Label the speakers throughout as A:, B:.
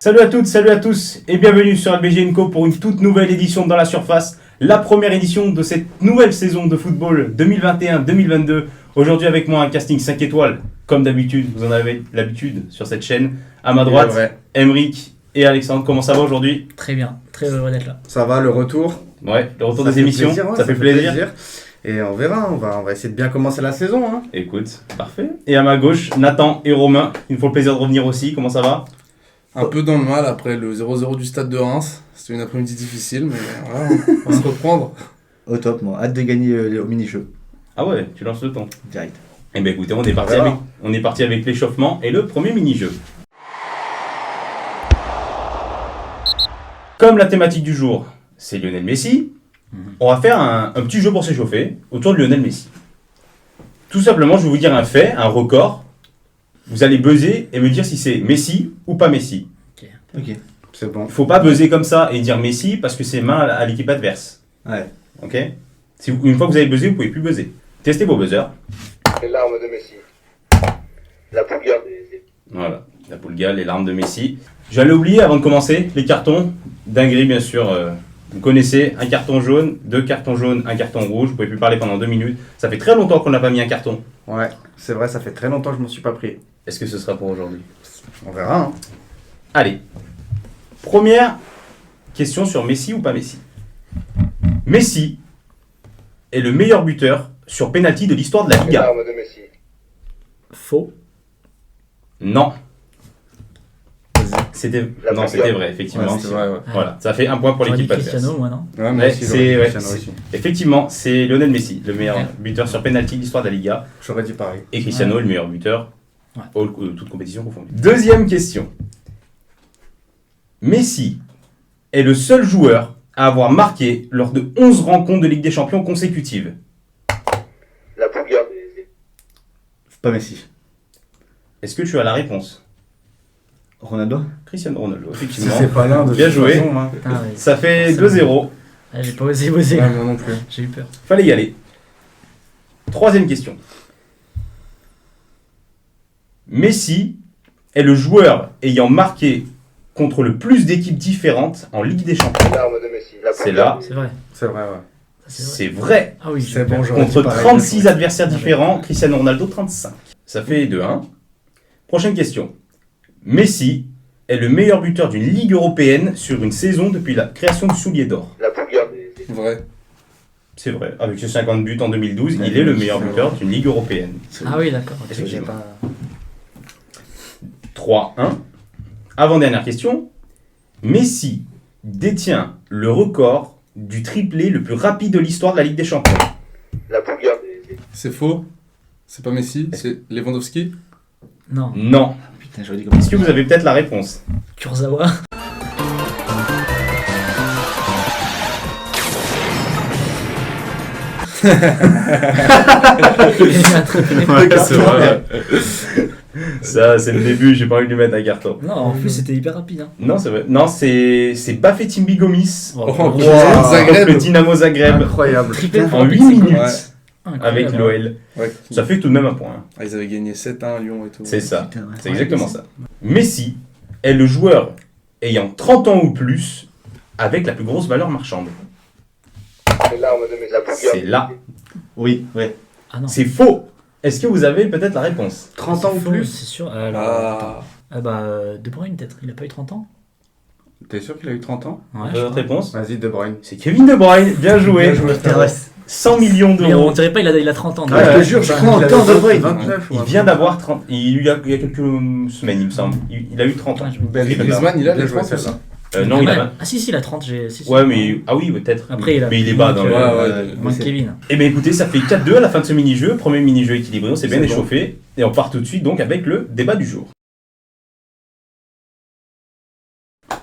A: Salut à toutes, salut à tous et bienvenue sur LBG & Co pour une toute nouvelle édition de Dans la Surface, la première édition de cette nouvelle saison de football 2021-2022. Aujourd'hui avec moi un casting 5 étoiles, comme d'habitude, vous en avez l'habitude sur cette chaîne. À ma droite, Emeric et Alexandre, comment ça va aujourd'hui?
B: Très bien, très heureux d'être là.
C: Ça va, le retour?
A: Ouais, le retour des émissions,
C: plaisir, ouais,
A: ça fait plaisir.
C: Et on verra, on va essayer de bien commencer la saison. Hein.
A: Écoute, parfait. Et à ma gauche, Nathan et Romain, il me faut le plaisir de revenir aussi, comment ça va?
D: Un peu dans le mal après le 0-0 du stade de Reims. C'était une après-midi difficile, mais voilà, on va se reprendre.
E: Au top, moi. Hâte de gagner au mini-jeu.
A: Ah ouais, tu lances le temps.
E: Direct.
A: Eh bien écoutez, on est parti avec l'échauffement et le premier mini-jeu. Comme la thématique du jour, c'est Lionel Messi, on va faire un petit jeu pour s'échauffer autour de Lionel Messi. Tout simplement, je vais vous dire un fait, un record. Vous allez buzzer et me dire si c'est Messi ou pas Messi.
E: Ok.
C: C'est bon.
A: Il ne faut pas buzzer comme ça et dire Messi parce que c'est main à l'équipe adverse.
E: Ouais.
A: Ok. Une fois que vous avez buzzé, vous ne pouvez plus buzzer. Testez vos buzzers.
F: Les larmes de Messi. La Pulga.
A: Voilà, la Pulga, les larmes de Messi. J'allais oublier avant de commencer les cartons. Dinguerie, bien sûr. Vous connaissez, un carton jaune, 2 cartons jaunes, un carton rouge. Vous ne pouvez plus parler pendant 2 minutes. Ça fait très longtemps qu'on n'a pas mis un carton.
C: Ouais, c'est vrai, ça fait très longtemps que je m'en suis pas pris.
A: Est-ce que ce sera pour aujourd'hui?
C: On verra. Hein.
A: Allez. Première question sur Messi ou pas Messi. Messi est le meilleur buteur sur penalty de l'histoire de la
F: Les
A: Liga.
F: larmes de Messi.
B: Faux.
A: Non. C'était vrai, effectivement.
C: Ouais, c'est vrai, ouais.
A: Voilà, ça fait un point pour
B: J'aurais dit
A: l'équipe adverse.
B: Cristiano, moi, non?
C: Ouais, moi
A: Ouais,
C: aussi,
A: c'est-
C: j'aurais dit
A: ouais,
C: Cristiano
A: c'est-
C: aussi.
A: Effectivement, c'est Lionel Messi, le meilleur
B: Ouais.
A: buteur sur penalty de l'histoire de la Liga.
C: J'aurais dit pareil.
A: Et Cristiano, le meilleur buteur,
B: Ouais.
A: toute compétition confondue. Deuxième question. Messi est le seul joueur à avoir marqué lors de 11 rencontres de Ligue des Champions consécutives.
F: La Pulga.
E: Pas Messi.
A: Est-ce que tu as la réponse?
E: Ronaldo.
A: Cristiano Ronaldo,
C: Si
A: effectivement.
C: c'est pas l'un de
A: Bien
C: toute
A: joué.
C: façon, hein.
B: Putain, ouais.
A: Ça fait
B: Forcément.
A: 2-0.
B: Ah, j'ai pas osé bosser.
C: Ouais, moi non plus.
B: J'ai eu peur.
A: Fallait y aller. Troisième question. Messi est le joueur ayant marqué contre le plus d'équipes différentes en Ligue des Champions.
F: Les larmes de Messi. La
A: C'est
F: Pulga.
A: là.
B: C'est vrai.
C: C'est vrai, ouais.
B: Ça, c'est vrai.
A: C'est vrai.
B: Ah oui, j'ai
C: C'est
B: eu peur.
C: bon, j'aurais dit
A: Contre
C: pareil.
A: 36 adversaires
B: Ouais.
A: différents, Cristiano Ronaldo 35. Ça fait 2-1. Prochaine question. Messi est le meilleur buteur d'une Ligue européenne sur une saison depuis la création du soulier d'or.
F: La Pulga.
D: Vrai.
A: C'est vrai. Avec ses 50 buts en 2012,
E: Ouais,
A: il est le
E: oui,
A: meilleur
C: c'est
A: buteur d'une Ligue européenne.
B: Ah oui, d'accord. ok.
A: Effectivement.
B: J'ai pas-
A: 3-1. Avant-dernière question. Messi détient le record du triplé le plus rapide de l'histoire de la Ligue des Champions.
F: La Pulga.
D: C'est faux. C'est pas Messi, c'est Lewandowski.
B: Non.
A: Non.
E: Putain, j'aurais dit comme
A: Est-ce que vous avez peut-être la réponse?
B: Kurzawa.
D: C'est vrai.
A: Ça, c'est le début, j'ai pas envie de lui mettre un carton.
B: Non, en plus, c'était hyper rapide. Hein.
A: Non, c'est vrai. Non, c'est Bafétimbi Gomis.
B: Oh,
D: Oh,
B: gros.
D: wow. Zagreb.
A: Le Dynamo Zagreb.
C: Incroyable.
B: Triplé
A: En 8
B: rapide,
A: minutes.
D: Ouais.
A: Avec
B: Incroyable.
A: l'OL.
D: Ouais.
A: Ça fait tout de même un point. Hein.
D: Ah, ils avaient gagné 7-1 à Lyon et tout.
A: C'est ça.
E: Putain, ouais.
A: C'est exactement ça. Messi est le joueur ayant 30 ans ou plus avec la plus grosse valeur marchande.
F: Les larmes de Messi. La Pulga.
A: C'est là.
E: Oui, ouais.
B: Ah non.
A: C'est faux. Est-ce que vous avez peut-être la réponse?
C: 30 ans ou
B: C'est faux,
C: plus.
B: C'est sûr. Alors, attends.
D: Ah.
B: Ah bah, De Bruyne, peut-être. Il a pas eu 30 ans?
C: T'es sûr qu'il a eu 30 ans?
B: Ouais. je
A: Votre
B: crois.
A: réponse?
C: Vas-y, De Bruyne.
A: C'est Kevin De Bruyne. Bien joué.
C: Bien joué.
E: Putain, ouais.
A: 100 millions
B: Mais on
A: d'euros.
B: dirait pas, il a 30 ans.
C: Ah, je te jure, je crois en temps De Bruyne.
E: 29
A: Il vient d'avoir 30. Il y a quelques semaines, il me semble. Il a eu 30 ans.
B: Ouais, je me-
C: Belle
D: Griezmann, il a
C: bien
D: les
C: joué
D: 30 aussi.
C: celle-là.
A: Non, il a 20.
B: Ah si, il a 30. Si, si.
A: Ouais, mais. Ah oui, peut-être.
B: Après, il a.
A: Mais il est bas dans le.
D: Ouais,
B: Moins que Kevin.
A: Eh bien écoutez, ça fait 4-2 à la fin de ce mini-jeu. Premier mini-jeu équilibré, on s'est bien
C: C'est bon.
A: échauffé. Et on part tout de suite donc avec le débat du jour.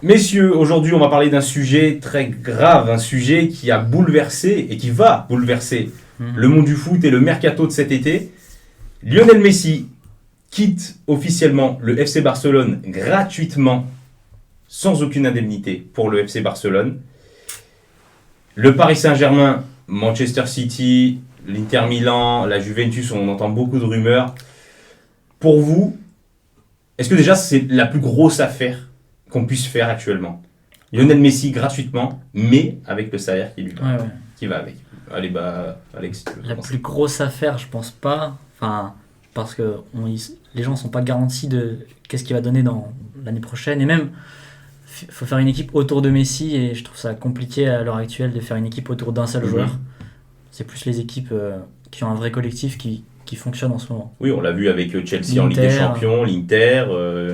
A: Messieurs, aujourd'hui on va parler d'un sujet très grave, un sujet qui a bouleversé et qui va bouleverser le monde du foot et le mercato de cet été. Lionel Messi quitte officiellement le FC Barcelone gratuitement, sans aucune indemnité pour le FC Barcelone. Le Paris Saint-Germain, Manchester City, l'Inter Milan, la Juventus, on entend beaucoup de rumeurs. Pour vous, est-ce que déjà c'est la plus grosse affaire qu'on puisse faire actuellement. Lionel Messi gratuitement, mais avec le salaire qui va avec. Allez, Alex, tu veux
B: La
A: commencer.
B: plus grosse affaire, je pense pas. Enfin, parce que les gens sont pas garantis de qu'est-ce qu'il va donner dans l'année prochaine. Et même, faut faire une équipe autour de Messi. Et je trouve ça compliqué à l'heure actuelle de faire une équipe autour d'un seul joueur. C'est plus les équipes qui ont un vrai collectif qui fonctionnent en ce moment.
A: Oui, on l'a vu avec Chelsea en Ligue des Champions, l'Inter,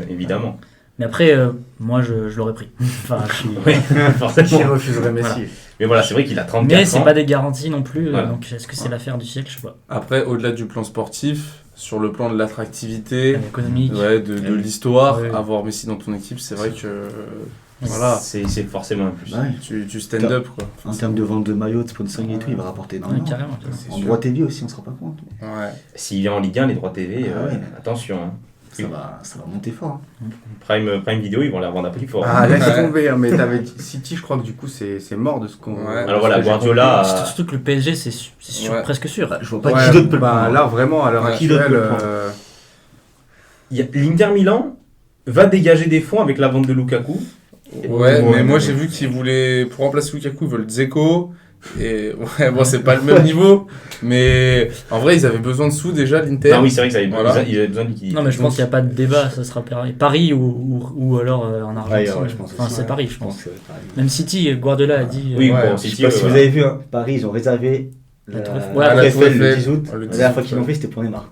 A: évidemment.
B: Mais après, moi, je l'aurais pris. Enfin,
A: Oui,
C: Qui
A: forcément.
C: refuserait Messi
B: Voilà.
A: Mais voilà, c'est vrai qu'il a 34
B: Mais
A: ans.
B: c'est pas des garanties non plus.
A: Voilà.
B: Donc, est-ce que c'est l'affaire du siècle? Je sais pas.
D: Après, au-delà du plan sportif, sur le plan de l'attractivité,
B: Économique.
D: de l'histoire,
B: Ouais.
D: avoir Messi dans ton équipe, c'est vrai que voilà,
A: C'est forcément un plus.
E: Ouais.
D: tu stand up quoi.
E: En termes de vente de maillots, de sponsoring et tout, il va rapporter
B: Ouais,
E: énormément.
B: carrément.
C: C'est
E: En
C: sûr.
E: droit TV aussi, on se rend pas compte.
D: Ouais.
A: S'il vient en Ligue 1, les droits TV,
E: Ah ouais.
A: attention. Hein.
E: Ça va monter fort. Hein.
A: Prime Video, ils vont la vendre à prix fort.
C: Ah, laisse
D: Ouais.
C: tomber, hein, mais t'avais dit City, je crois que du coup c'est mort de ce qu'on.
D: Ouais.
A: Alors voilà, Guardiola a-
B: Surtout que le PSG, c'est sûr,
D: Ouais.
B: presque sûr.
E: Je vois pas
C: Ouais,
E: qui d'autre peut le
C: bah,
E: prendre.
C: là vraiment à l'heure
D: Ouais.
E: Qui d'autre
C: actuelle.
E: peut le prendre
A: L'Inter Milan va dégager des fonds avec la vente de Lukaku.
D: Ouais, mais moi
C: ouais.
D: j'ai vu qu'ils voulaient, pour remplacer Lukaku, ils veulent Dzeko. Et ouais, bon, c'est pas le même niveau, mais en vrai, ils avaient besoin de sous déjà, l'Inter.
A: Ah oui, c'est vrai qu'ils avaient
D: Voilà.
A: besoin de liquidité.
B: Non, mais je pense qu'il n'y a pas de débat, ça sera Paris ou alors en Argentine.
E: Ouais, je pense
B: Enfin,
E: aussi,
B: c'est
E: ouais.
B: Paris, je pense.
E: que c'est Paris.
B: Même City, Guardiola a dit.
A: Oui,
C: Ouais,
A: bon,
E: Je sais
A: City,
E: pas si vous
A: voilà.
E: avez vu, hein, Paris, ils ont réservé
B: La
E: la
B: Tour Eiffel.
E: la
B: Ouais,
E: Tour
D: la
E: Eiffel
D: Tour
E: le
D: Eiffel.
E: 10 août.
D: Le
E: La
D: 10
E: dernière fois
D: août,
E: qu'ils l'ont
D: ouais.
E: fait, c'était pour Neymar.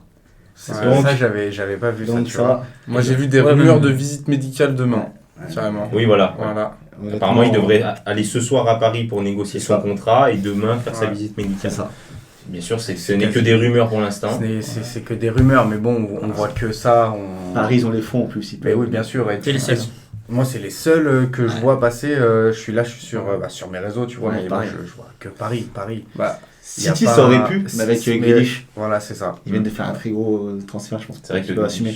C: Ouais,
E: Donc-
C: ça j'avais pas vu ça.
E: Donc
C: Tu vois.
E: ça,
D: Moi j'ai vu des
B: Ouais,
D: rumeurs
B: même-
D: de visite médicale demain, carrément.
A: Oui, voilà.
D: Voilà.
A: Apparemment, il devrait aller ce soir à Paris pour négocier
E: C'est
A: son
E: ça.
A: contrat et demain faire sa
D: Ouais.
A: visite
E: c'est
A: médicale.
E: ça.
A: Bien sûr, ce n'est que des rumeurs pour l'instant.
C: C'est que des rumeurs, mais bon, on voit que ça.
E: Paris, ils ont les fonds en plus.
C: Mais oui, bien sûr. Et
B: C'est les seuls.
C: Moi, c'est les seuls que je vois passer. Je suis sur mes réseaux, tu vois,
E: Ouais,
C: mais moi,
E: pareil.
C: je vois que Paris.
D: Bah,
C: Y a
E: City,
C: pas-
E: ça aurait pu, mais avec
C: Mais-
E: Grealish,
C: Voilà, c'est ça.
E: ils viennent de faire un très gros transfert, je pense.
A: C'est vrai que
E: tu dois assumer.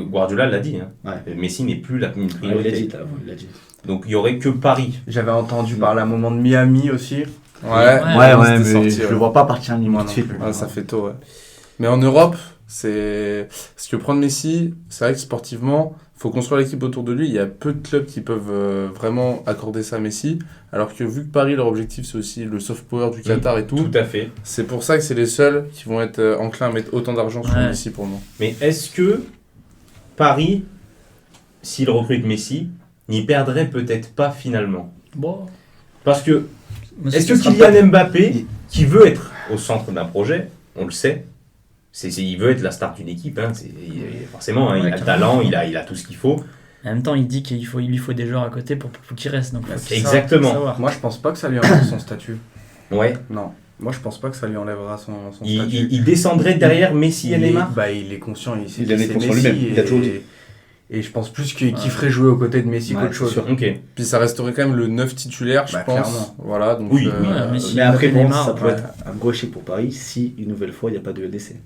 A: Guardiola l'a dit. Hein.
E: Ouais.
A: Messi n'est plus une
E: Ouais, il
A: priorité.
E: l'a dit, il l'a dit.
A: Donc il n'y aurait que Paris.
C: J'avais entendu parler à un moment de Miami aussi.
D: ouais,
E: Ouais,
D: c'était
E: mais
D: sorti,
E: je
D: ouais.
E: le vois pas partir un
C: Moi
E: tout de
C: non
E: suite.
C: plus.
D: Ouais, ça fait tôt, ouais. Mais en Europe, c'est. Parce que prendre Messi, c'est vrai que sportivement, faut construire l'équipe autour de lui. Il y a peu de clubs qui peuvent vraiment accorder ça à Messi. Alors que vu que Paris, leur objectif, c'est aussi le soft power du Qatar et tout,
A: Tout à fait.
D: c'est pour ça que c'est les seuls qui vont être enclins à mettre autant d'argent sur
B: Ouais.
D: Messi pour le moment.
A: Mais est-ce que Paris, s'il recrute Messi, n'y perdrait peut-être pas finalement?
B: Bon.
A: Parce que
B: Mais
A: est-ce
B: ce
A: que
B: sera
A: Kylian Mbappé, qui veut être au centre d'un projet, on le sait, il veut être la star d'une équipe, hein, forcément, hein, il
B: Ouais,
A: a le
B: carrément.
A: talent, il a tout ce qu'il faut.
B: En même temps, il dit il lui faut des joueurs à côté pour qu'il reste. Donc, faut
A: Exactement.
B: savoir.
C: Moi, je pense pas que ça lui enlèvera son statut.
A: Ouais.
C: Non. Moi, je pense pas que ça lui enlèvera son
A: Il,
C: statut.
A: il descendrait derrière Messi et
C: Il est-
A: Neymar.
C: bah, il est conscient, il sait
E: Il
C: que
E: en est
C: c'est
E: conscient
C: Messi
E: lui-même, il a toujours dit.
C: Et je pense plus qu'il ferait jouer aux côtés de Messi
E: Ouais,
C: qu'autre chose.
E: c'est sûr.
A: Ok.
D: Puis ça resterait quand même le 9 titulaire, je
C: Bah,
D: pense.
C: clairement.
D: Voilà, donc.
A: Oui,
B: oui, Messi.
E: Mais après, bon,
B: Neymar,
E: ça peut
C: ouais.
E: être un gros échec pour Paris si, une nouvelle fois, il n'y a pas de LDC.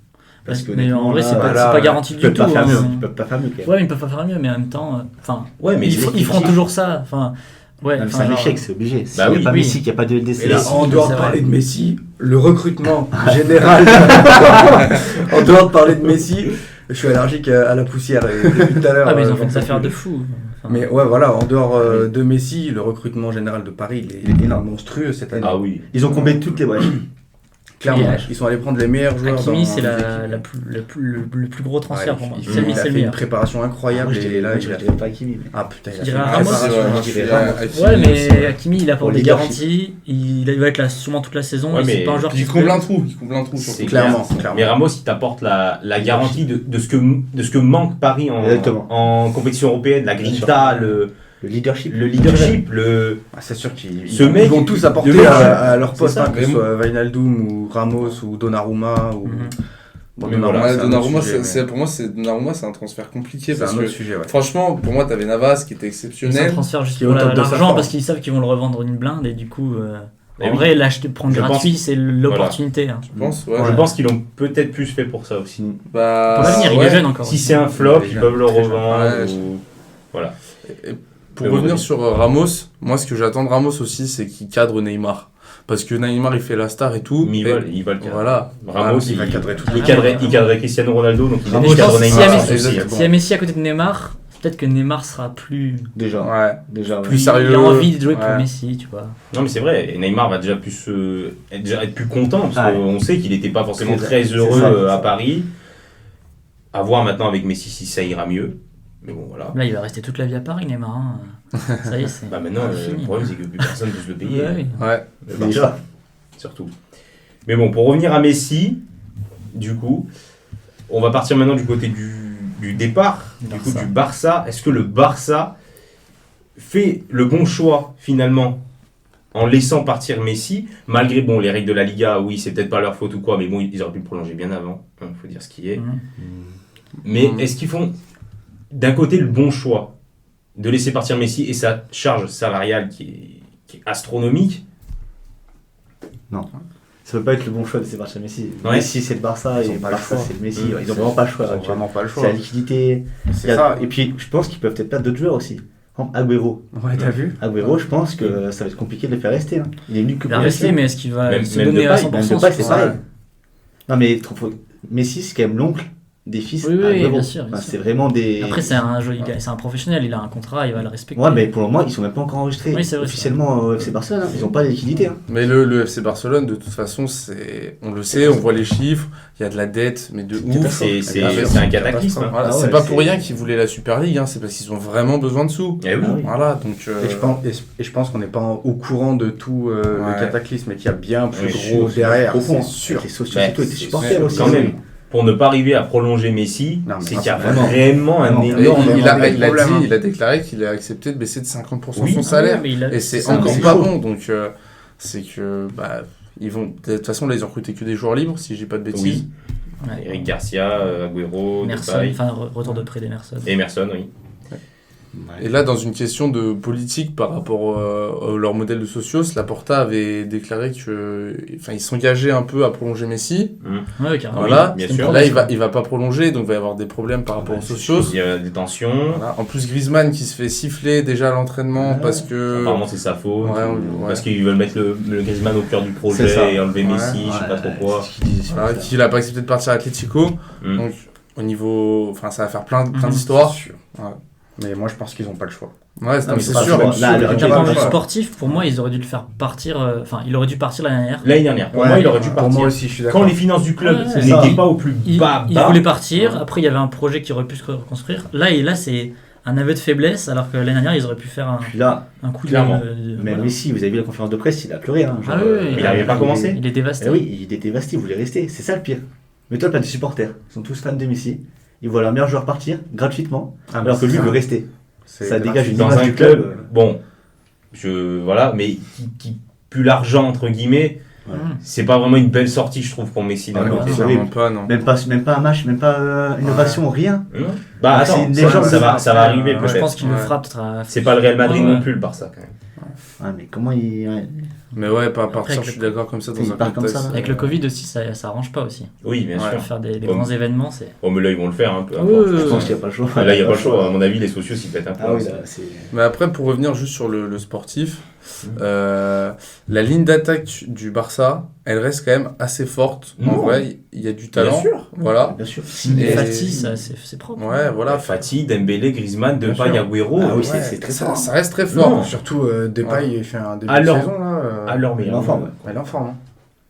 E: Parce que
B: mais en
E: honnêtement,
B: vrai,
E: là,
B: c'est pas,
C: là,
B: c'est pas garanti
E: ils
B: du
E: peuvent
B: tout.
E: pas faire
B: hein.
E: mieux. Ils peuvent pas faire mieux, quand même.
B: Ouais, mais ils peuvent pas faire mieux, mais en même temps, enfin,
A: Ouais, mais
B: ils feront toujours ça. Enfin, ouais,
E: Même
B: enfin,
E: c'est un
B: genre,
E: échec, c'est obligé. S'il
A: Bah
E: n'y
A: oui,
E: a pas
B: oui.
E: Messi, qu'il n'y a pas de LDC.
C: Et là,
B: Messi,
C: en dehors
B: c'est
C: de
B: vrai.
C: parler de Messi, le recrutement général, en dehors de parler de Messi, je suis allergique à la poussière depuis tout à l'heure.
B: Ah, mais ils ont
C: j'en
B: fait des
C: peux
B: affaires
C: plus.
B: de fou. Enfin,
C: Mais ouais, voilà, en dehors de Messi, le recrutement général de Paris, il est
E: énorme.
C: monstrueux cette année.
A: Ah oui.
E: Ils ont comblé toutes les brèches.
C: Clairement,
B: Et,
C: ils sont allés prendre les meilleurs joueurs.
B: Hakimi,
C: dans
B: c'est
C: les équipes.
B: le plus gros transfert
C: Ouais,
B: pour moi.
C: il-
B: C'est lui,
C: il a
B: c'est
C: fait
B: le
C: une
B: meilleur.
C: préparation incroyable
E: Moi, je
C: et
E: dirais
C: là,
E: moi,
C: il a
E: je dirais pas Hakimi. mais-
C: Ah putain, il
B: Je
C: a fait
B: dirais
C: une
B: Ramos.
C: préparation.
D: Ouais,
C: je
D: je
C: dirais
D: dirais
C: Ramos.
D: Hakimi
B: Ouais,
D: aussi.
B: mais Hakimi, il a
E: Pour
B: pas
E: le
B: des
E: leadership.
B: garanties. Il va être là sûrement toute la saison.
A: Ouais,
B: et c'est
A: mais
B: pas un joueur
D: Puis
B: qui
D: il
B: se
D: comble
B: blesse.
D: un trou, il comble un trou
A: C'est
D: surtout.
C: Clairement,
A: clair.
C: clairement.
A: Mais Ramos, il t'apporte la garantie de ce que manque Paris
E: Exactement.
A: en compétition européenne, la
E: Bien sûr.
A: grinta,
E: Le leadership.
A: le leadership,
C: Ah, c'est sûr qu'ils
A: Ce
C: ils
A: mec,
C: vont tous apporter
A: le mec,
C: à leur
A: c'est
C: poste,
A: ça.
C: hein, que ce soit Wijnaldum ou Ramos ou Donnarumma. Ou...
B: Mhm.
C: Bon,
A: Mais voilà,
D: Ouais,
C: c'est un
D: Donnarumma,
C: autre sujet,
D: c'est- pour moi, Donnarumma, c'est un transfert compliqué
C: mais c'est
D: parce
C: un
D: que
C: autre sujet. Ouais.
D: franchement, pour moi, t'avais Navas qui était
B: Ils
D: exceptionnel.
B: s'en transfèrent juste
C: Qui est
B: pour
C: au top de sa
B: l'argent
C: forme.
B: parce qu'ils savent qu'ils vont le revendre une blinde et du coup,
A: Eh
B: en
A: oui.
B: vrai, l'acheter prendre
A: Je
B: gratuit,
A: pense-
B: c'est l'opportunité. hein.
D: Tu penses ouais.
A: Je pense qu'ils l'ont peut-être plus fait pour ça aussi.
D: Bah,
B: Pour l'avenir, il
D: ouais.
B: est jeune encore.
A: Si c'est un flop,
C: Il est
A: ils peuvent le
C: très jeune.
A: revendre.
D: Ouais,
A: ou- Voilà.
D: Et pour
A: Mais
D: revenir
A: bon,
D: sur Ramos, moi, ce que j'attends de Ramos aussi, c'est qu'il cadre Neymar. Parce que Neymar, il fait la star et tout.
A: Mais
D: et
A: il va le cadrer.
D: voilà.
A: Ramos,
C: il va cadrer tout.
A: il cadrait Cristiano Ronaldo, donc il
B: Mais je
A: cadre
B: pense que
A: Neymar.
B: s'il y a
A: c'est
B: Messi-
A: aussi, hein.
B: s'il y a Messi à côté de Neymar, peut-être que Neymar sera plus.
C: Déjà.
D: Ouais.
C: Déjà, ouais.
D: Plus sérieux.
B: Il a envie de jouer pour
D: Ouais.
B: Messi, tu vois.
A: Non mais c'est vrai, et Neymar va déjà plus être plus content parce
C: Ouais.
A: qu'on sait qu'il n'était pas forcément très
C: C'est
A: heureux
C: ça, c'est
A: à
C: ça.
A: Paris. À voir maintenant avec Messi si ça ira mieux. Mais bon voilà.
B: Là, il va rester toute la vie à Paris, Neymar. Hein. Ça y est, c'est.
A: Bah maintenant le
B: fini.
A: problème c'est que plus personne ne peut se le payer.
B: Ouais, oui.
D: Ouais.
A: Le
C: Déjà.
A: Barça, surtout. Mais bon, pour revenir à Messi, du coup, on va partir maintenant du côté du départ, du coup
B: Barça.
A: du Barça. Est-ce que le Barça fait le bon choix finalement en laissant partir Messi, malgré bon les règles de la Liga, oui c'est peut-être pas leur faute ou quoi, mais bon ils auraient pu le prolonger bien avant, il faut dire ce qui est.
B: Mhm.
A: Mais
D: Mhm.
A: est-ce qu'ils font d'un côté le bon choix de laisser partir Messi et sa charge salariale qui est astronomique?
C: Ça peut pas être le bon choix de partir Messi.
A: Ouais.
C: Messi, c'est le Barça
E: Ils
C: et
E: ont
C: le
E: pas le
C: Barça,
E: choix.
C: c'est le Messi.
A: Mmh.
C: Ils ont vraiment pas le choix.
E: Ils ont
C: actuellement.
E: vraiment pas le
C: C'est
E: choix.
C: la liquidité.
E: C'est
C: Il y a-
E: ça.
C: Et puis, je pense qu'ils peuvent peut-être perdre d'autres joueurs aussi. Par exemple, Agüero.
E: Ouais, t'as vu
C: Agüero, je pense que ça va être compliqué de le faire rester. Hein. Il est venu que
B: Il va
C: pour
B: rester, mais est-ce qu'il va
A: Même-
B: se
A: même
B: donner à
A: Depay,
B: 100%?
C: Même Depay, c'est
B: je
C: pareil.
B: pense.
C: Non, mais Messi, c'est quand même l'oncle des fils
B: Oui, oui,
C: Agüero.
B: bien sûr, bien
C: Enfin,
B: sûr.
C: c'est vraiment des.
B: Après, c'est un joli gars, c'est un professionnel, il a un contrat, il va le respecter.
C: Ouais, mais pour le moment, ils sont même pas encore enregistrés
B: Oui, c'est vrai,
C: officiellement au FC Barcelone. Hein. Ils ont pas les liquidités. Hein.
D: Mais le FC Barcelone, de toute façon, on le sait, on voit les chiffres, il y a de la dette, mais de ouf.
A: C'est
D: Avec-
A: un cataclysme. Hein.
D: Voilà,
C: Ah
D: c'est
C: ouais,
D: pas
C: c'est-
D: pour rien qu'ils voulaient la Super League, hein, c'est parce qu'ils ont vraiment besoin de sous.
A: Eh oui.
C: Ah oui.
D: Voilà, donc.
E: Et je pense qu'on n'est pas au courant de tout
D: Ouais.
E: le cataclysme et qu'il y a bien plus
A: Oui,
E: gros derrière,
C: Profond,
E: c'est sûr.
C: Avec les sociaux
A: Ouais,
C: et tout, et les
A: c'est
C: supporters
A: sûr,
C: aussi.
A: quand même. Pour ne pas arriver à prolonger Messi,
E: Non, mais
A: c'est
E: ça,
A: qu'il y a
C: c'est vraiment-
A: vraiment un
C: vraiment-
D: Et
A: énorme.
D: il a
E: problème, hein.
D: dit, il a déclaré qu'il a accepté de baisser de 50%
A: Oui.
D: son
B: Ah
D: salaire.
B: ouais, mais il a-
D: Et c'est
B: ça,
D: encore
B: mais
D: pas
C: chaud.
D: bon, donc c'est que ils vont de toute façon là ils ont recruté que des joueurs libres si j'ai pas de bêtises.
A: Oui.
B: Ouais.
A: Eric Garcia, Agüero,
B: Emerson,
A: Depay,
B: enfin retour de près d'Emerson.
A: Emerson, oui.
D: Et là dans une question de politique par rapport à leur modèle de Socios, Laporta avait déclaré que il s'engageait un peu à prolonger Messi.
B: Ouais, carrément.
D: Voilà.
A: bien
B: C'était une
A: sûr.
D: Là
B: promesse,
D: il va pas prolonger donc il va y avoir des problèmes par rapport aux Socios.
A: Il y a des tensions.
D: Voilà. En plus Griezmann qui se fait siffler déjà à l'entraînement
C: Ouais.
D: parce que
A: Apparemment, c'est sa faute.
D: Ouais,
A: ou
D: ouais.
A: Parce qu'ils veulent mettre le Griezmann au cœur du projet
D: C'est ça.
A: et enlever
D: Ouais.
A: Messi, je sais pas trop quoi.
C: C'est ce qu'ils disaient sur
D: voilà,
C: Twitter.
D: qu'il a pas accepté de partir à Atletico.
A: Mm.
D: Donc au niveau enfin ça va faire plein
B: Mhm.
D: d'histoires.
E: C'est sûr.
D: Ouais.
E: Mais moi, je pense qu'ils n'ont pas le choix.
D: Ouais,
C: Non, mais
D: c'est
C: pas
D: sûr.
C: le choix. Là,
E: Ils ont
C: le-
B: D'un
E: pas
B: point
E: le
B: de vue
E: choix.
B: sportif, pour moi, ils auraient dû le faire partir. Enfin, il aurait dû partir l'année dernière.
A: L'année dernière, pour
E: Ouais,
A: moi, il aurait dû
E: pour
A: partir.
E: moi aussi, je suis d'accord.
A: Quand les finances du club
B: Ouais,
C: c'est
A: n'étaient
C: ça.
A: pas au plus
B: Il,
A: bas,
B: il
A: bas,
B: voulait partir.
A: Ouais.
B: Après, il y avait un projet qui aurait pu se reconstruire. Là, c'est un aveu de faiblesse, alors que l'année dernière, ils auraient pu faire
C: Puis là,
B: un coup
A: Clairement.
B: de.
C: même
B: voilà.
C: Messi, vous avez vu la conférence de presse, il a pleuré. Hein,
B: Ah oui, oui,
A: il n'arrivait pas à commencer.
B: Il est dévasté.
C: Eh oui, il était dévasté, il voulait rester. C'est ça le pire. Mais toi, pas des supporters. Ils sont tous fans de Messi. Ils voient leur meilleur joueur partir gratuitement,
E: Ah, mais
C: alors que lui
E: c'est
C: veut rester.
E: C'est
C: Ça dégage une
A: Dans
C: image
A: un
C: du
A: club,
C: club.
A: bon, voilà, mais qui pue l'argent, entre guillemets,
C: Ouais.
A: c'est pas vraiment une belle sortie, je trouve, pour Messi d'un
C: Ah non,
A: côté.
C: c'est
D: Clairement
C: horrible.
D: pas, non.
C: Même pas un match, même pas une ovation, rien.
A: Non Bah
C: Ah, c'est
A: attends,
C: une
A: ça,
C: légende.
A: ça va arriver
B: Moi, je
A: peut-être.
B: pense qu'il le
D: Ouais.
B: fera peut-être à-
A: C'est pas le Real Madrid
B: Ouais.
A: non plus, le Barça, quand même.
C: Ouais, mais comment il. Ouais.
D: Mais ouais, pas
B: Après,
D: partir,
B: avec
D: je suis
B: le-
D: d'accord comme ça dans
C: Il
D: un
C: part comme
D: contexte.
C: ça, là.
B: Avec le Covid aussi, ça arrange pas aussi.
A: Oui, bien
D: Ouais.
A: sûr.
B: Faire des
A: Bon.
B: grands événements, c'est.
A: Oh, mais là, ils vont le faire, hein, peu
B: Oui,
A: importe.
B: oui,
C: Je pense qu'il n'y a pas le choix.
A: Ah, là, il n'y a pas le choix. À mon avis, les sociaux s'y pètent un peu.
C: Ah oui, là, c'est.
D: Mais après, pour revenir juste sur le sportif,
A: Mhm.
D: la ligne d'attaque du Barça, elle reste quand même assez forte. En
A: Non.
D: vrai, il y a du talent.
A: Bien sûr.
D: Voilà.
C: Bien sûr.
B: Mais
D: Et-
B: Fati, c'est propre.
D: Ouais, voilà.
A: Fati, Dembélé, Griezmann,
C: Bien
A: Depay,
C: sûr.
A: Agüero.
C: Ah oui,
A: ouais,
C: c'est très
D: ça,
C: fort.
D: ça reste très fort.
A: Non.
E: Surtout Depay, il fait un début
A: À
E: de
A: leur-
E: saison là.
A: à leur meilleur.
C: L'enfant, ouais.
E: Ouais, l'enfant. Hein.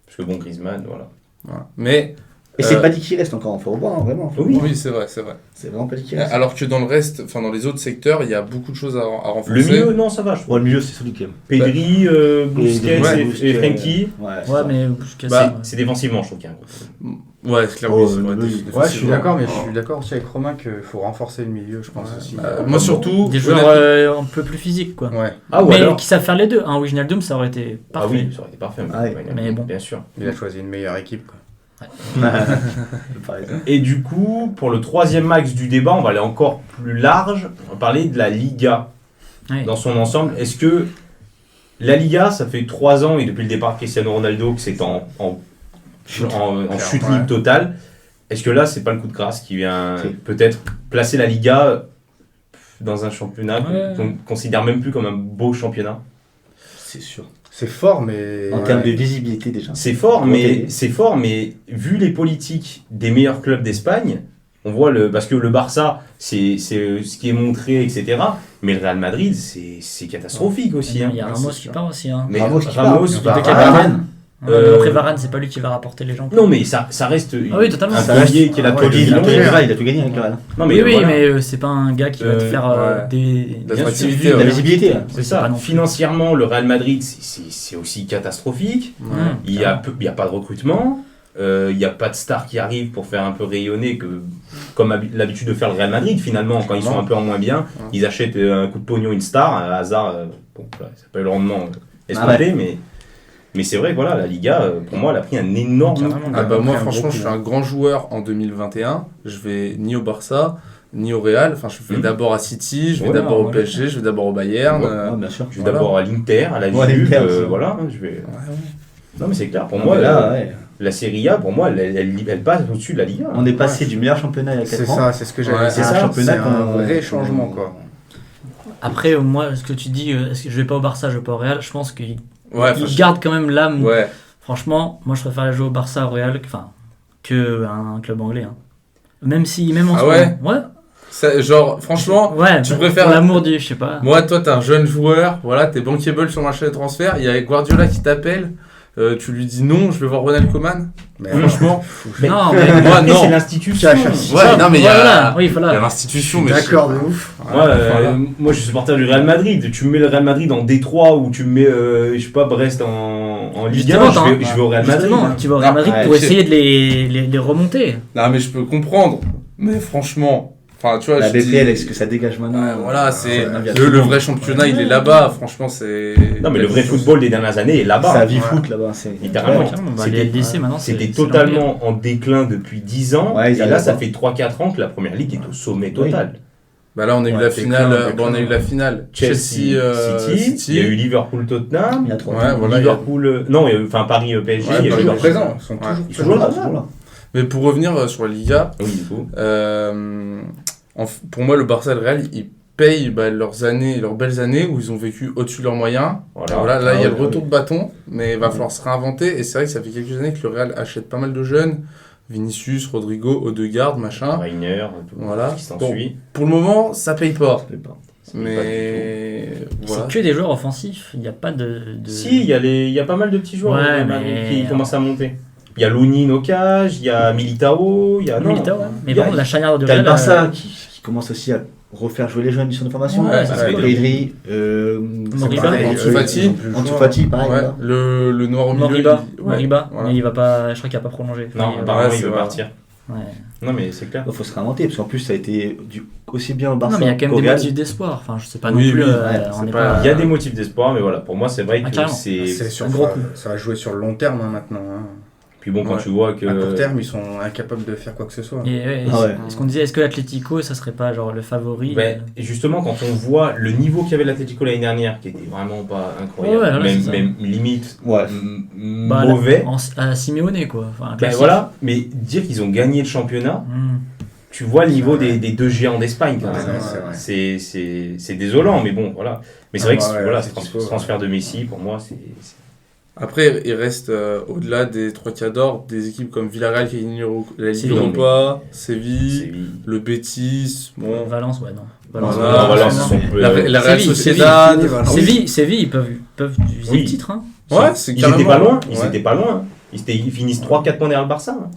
A: Parce que bon, Griezmann, voilà.
D: Voilà. Mais
C: Et c'est
D: Euh,
C: pas dit qu'il reste encore, faut revoir, hein, vraiment. faut
A: Oui.
C: revoir.
D: oui, c'est vrai, c'est vrai.
C: C'est vraiment pas dit qu'il reste.
D: Alors que dans le reste, enfin dans les autres secteurs, il y a beaucoup de choses à renforcer.
A: Le milieu, non, ça va, je trouve.
C: Bon, le milieu, c'est celui qui aime.
A: Pedri, Busquets
C: Ouais,
A: et Frenkie.
C: Ouais,
B: Ouais, mais Busquets,
D: Bah,
A: C'est défensivement, je trouve qu'il y a un gros problème.
D: Ouais, clairement.
C: Oh,
D: c'est vrai,
C: oui.
D: défensivement.
E: Ouais, je suis d'accord, mais je suis d'accord aussi avec Romain qu'il faut renforcer le milieu, je pense aussi.
D: Moi surtout,
B: des joueurs
D: honnêtement-
B: un peu plus physiques, quoi.
E: Ouais,
A: Ah, ou
B: Mais
A: alors.
B: qui savent faire les deux. Un Wijnaldum, ça aurait été
A: Ah
B: parfait.
A: oui, ça aurait été parfait.
C: Ah oui.
B: Mais bon.
A: Bien sûr.
E: il a choisi une meilleure équipe. Quoi.
C: Par exemple.
A: Et du coup, pour le troisième axe du débat, on va aller encore plus large. On va parler de la Liga
B: Ouais.
A: dans son ensemble. Est-ce que la Liga, ça fait 3 ans et depuis le départ de Cristiano Ronaldo que c'est en chute
D: Clairement,
A: libre
D: ouais.
A: totale, est-ce que là, c'est pas le coup de grâce qui vient
C: Si.
A: peut-être placer la Liga dans un championnat
B: Ouais.
A: qu'on considère même plus comme un beau championnat?
C: C'est sûr.
E: C'est fort, mais.
C: En termes de visibilité, déjà.
A: C'est fort,
C: Gros télé.
A: mais vu les politiques des meilleurs clubs d'Espagne, On voit parce que le Barça, c'est ce qui est montré, etc. Mais le Real Madrid, c'est catastrophique aussi. Hein.
B: Il y a Ramos qui part aussi. Hein.
A: Mais
E: Ramos qui
A: Ramos,
E: part.
A: Varane.
B: Mais après Varane, c'est pas lui qui va rapporter les gens.
A: Non, mais ça reste
B: Ah oui, totalement.
A: un
B: Ça
A: collier qui est la
E: Ouais,
A: toile de
E: il a
A: Villan.
E: tout gagné avec le Real.
A: Non,
B: Oui,
A: voilà.
B: mais c'est pas un gars qui va te faire
D: ouais.
B: des
D: La
A: Bien sûr.
D: visibilité,
E: La
D: ouais.
E: visibilité. Là.
A: C'est
B: c'est
A: ça.
B: pas non plus.
A: Financièrement, le Real Madrid, c'est aussi catastrophique.
D: Ouais.
A: Il y a pas de recrutement. Il n'y a pas de stars qui arrivent pour faire un peu rayonner, comme l'habitude de faire le Real Madrid finalement, quand ils sont un peu en moins bien,
D: Ouais.
A: ils achètent un coup de pognon, une star, un hasard, bon, voilà, c'est pas eu le rendement escompté, mais c'est vrai que voilà, la Liga, pour moi, elle a pris un énorme
B: Carrément.
A: coup.
D: Ah bah moi
E: Après, un
D: franchement
E: gros
D: je suis
E: coup,
D: un grand joueur en 2021, je vais ni au Barça ni au Real, enfin je vais d'abord à City, je vais
A: Voilà,
D: d'abord au
B: voilà.
D: PSG, je vais d'abord au Bayern.
E: Ouais, bien sûr.
A: Je vais
D: Voilà.
A: d'abord à l'Inter, à la
E: Ouais,
A: Juve,
E: l'Inter aussi.
A: voilà, je vais...
D: Ouais, ouais.
A: Non mais c'est clair, pour
E: Non,
A: moi,
E: mais là, ouais.
A: la Serie A, pour moi, elle passe au-dessus de la Liga.
E: On est passé du meilleur championnat il y a 4
C: C'est
E: ans.
C: ça, c'est ce que j'allais
D: Ouais,
C: dire.
A: c'est ça,
C: C'est
E: championnat
C: un
E: qu'on-
C: vrai changement, quoi.
B: Après, moi, ce que tu dis, est-ce que je vais pas au Barça, je vais pas au Real, je pense qu'il
D: Ouais, enfin,
B: il garde quand même l'âme.
D: ouais.
B: Franchement, moi, je préfère jouer au Barça, au Real, que un club anglais. Hein. Même en
D: Ah
B: ce
D: ouais
B: moment.
D: Ça, genre franchement,
B: Ouais,
D: tu
B: pour
D: préfères-
B: l'amour du, je sais pas.
D: moi toi t'es un jeune joueur, voilà, t'es bankable sur le marché des transferts, il y a Guardiola qui t'appelle, tu lui dis non, je vais voir Ronald Koeman.
C: Mais
D: Franchement,
B: Non, mais
D: moi
A: Après,
D: non.
A: c'est l'institution.
D: Ouais, non mais il y a
B: voilà. Oui,
D: il y a
B: voilà.
D: l'institution, mais je-
C: d'accord, de ouf.
A: Moi, je suis supporter du Real Madrid. Tu me mets le Real Madrid en Détroit ou tu me mets, je sais pas, Brest en Ligue 1,
B: Justement,
A: je vais au Real Madrid.
B: Justement,
A: hein.
B: tu vas au Real
D: Non,
B: Madrid
E: ouais,
B: pour
D: ok.
B: essayer de les remonter.
D: Non mais je peux comprendre, mais franchement, enfin tu vois,
E: La
D: je dis-
E: BPL, est-ce que ça dégage maintenant
D: voilà, c'est
E: un avis à
D: le
E: tout le
D: vrai
E: monde.
D: championnat, il est là-bas, franchement c'est...
A: Non, mais le vrai football des dernières années est là-bas.
E: Ça vie
C: Ouais.
E: foot là-bas. C'est
A: Littéralement.
E: Ouais.
B: Carrément, bah,
A: C'était-
B: les LDC maintenant,
A: C'était
B: c'est
A: totalement en déclin depuis 10 ans.
E: Ouais, ils
A: et là,
E: arrivent
A: ça
E: pas.
A: fait 3-4 ans que la première ligue est au sommet total.
D: Bah là on a eu
C: Ouais,
D: la
C: déclin,
D: finale,
C: déclin.
D: bon, on a eu la finale
A: Chelsea,
D: City,
A: il y a eu Liverpool-Tottenham.
E: Il y a 3
D: Ouais,
E: ans.
D: voilà,
A: Liverpool, non, enfin Paris-PSG.
D: Ouais,
A: il y a
D: Paris,
A: eu
C: Toujours
D: Paris.
C: présents, ils sont
D: Ouais.
A: Ils
E: Toujours là,
A: là.
E: toujours là.
D: Mais pour revenir sur la Liga,
A: Oui, du coup.
D: pour moi le Barça et le Real, ils payent leurs années, leurs belles années où ils ont vécu au-dessus de leurs moyens. Voilà, là
E: Ah
D: il y a
E: ouais,
D: le retour
E: ouais.
D: de bâton, mais il va falloir se réinventer. Et c'est vrai que ça fait quelques années que le Real achète pas mal de jeunes. Vinicius, Rodrigo, Odegaard, machin.
A: Rainer, tout
D: Voilà.
A: ce qui s'ensuit.
D: Pour le moment, ça paye pas.
E: Je sais pas.
D: Mais voilà.
B: C'est que des joueurs offensifs. Il n'y a pas de.
A: Si, il y a pas mal de petits joueurs
B: Ouais,
A: au Real
B: mais-
A: Madrid qui commencent à monter. Il y a Lounine au cage, il y a Militao, il y a... non,
B: Militao, ouais. Mais
A: il y a-
B: par contre, la charnière de
E: T'as le
B: Real.
E: Barça qui commence aussi à refaire jouer les jeunes du centre de formation.
B: Ouais,
A: ça,
E: Pedri,
A: Pedri.
B: Moriba.
C: pareil,
D: Ansu Fati.
E: Ansu Fati, pareil.
D: Ouais,
E: voilà.
D: le noir au milieu.
B: Moriba,
D: il-
B: Moriba,
D: voilà.
B: mais il va pas. Je crois qu'il va pas prolonger.
A: Non,
B: Enfin,
A: apparemment,
D: ouais,
A: il
D: c'est
A: veut
D: vrai.
A: partir.
B: ouais.
A: Non, mais c'est clair.
E: Il faut se réinventer parce qu'en plus ça a été aussi bien au Barça
B: Non, mais il y a quand même
E: qu'au
B: des
E: Real.
B: motifs d'espoir. Enfin, je sais pas
D: Oui,
B: non plus.
D: oui,
B: on
D: c'est
B: n'est
D: pas-
A: Il y a des motifs d'espoir, mais voilà, pour moi, c'est vrai
B: Ah,
A: que
B: carrément.
A: c'est...
C: C'est sûr,
B: un gros coup.
C: ça va jouer sur le long terme maintenant. Hein.
A: Puis bon, quand
D: Ouais.
A: tu vois que...
C: À court terme, ils sont incapables de faire quoi que ce soit.
B: Et, ouais,
E: Ah ouais.
B: ce qu'on disait, est-ce que l'Atlético, ça serait pas genre le favori
A: Ben, et justement, quand on voit le niveau qu'avait l'Atlético l'année dernière, qui était vraiment pas incroyable,
B: Ouais, voilà, c'est ça.
A: même limite
E: Ouais.
B: Bah,
A: mauvais,
B: à Simeone, quoi. Enfin, un
A: ben
B: classique.
A: voilà, mais dire qu'ils ont gagné le championnat, tu vois le niveau des deux géants d'Espagne quand
C: Ouais,
A: même.
C: c'est vrai.
A: C'est désolant, mais bon, voilà. Mais c'est
C: Ah
A: vrai que
C: bah ouais,
A: voilà,
C: l'Atlético,
A: ce transfert de Messi, pour moi, c'est...
D: Après, il reste au-delà des trois cadors, des équipes comme Villarreal qui a gagné la Ligue
B: Séville.
D: Europa, Séville,
A: c'est-
D: le Betis, bon.
B: Valence, ouais, non.
D: Voilà.
A: Non, voilà,
B: non.
A: ce sont peu-
D: La Real
B: Séville,
D: Sociedad.
C: Séville, voilà.
B: Séville, ils peuvent viser
A: Oui.
B: le titre. Hein.
D: Ouais, c'est
A: Ils
D: carrément.
A: étaient pas loin, ils
D: Ouais.
A: étaient pas loin. Ils finissent 3-4 points derrière le Barça. hein.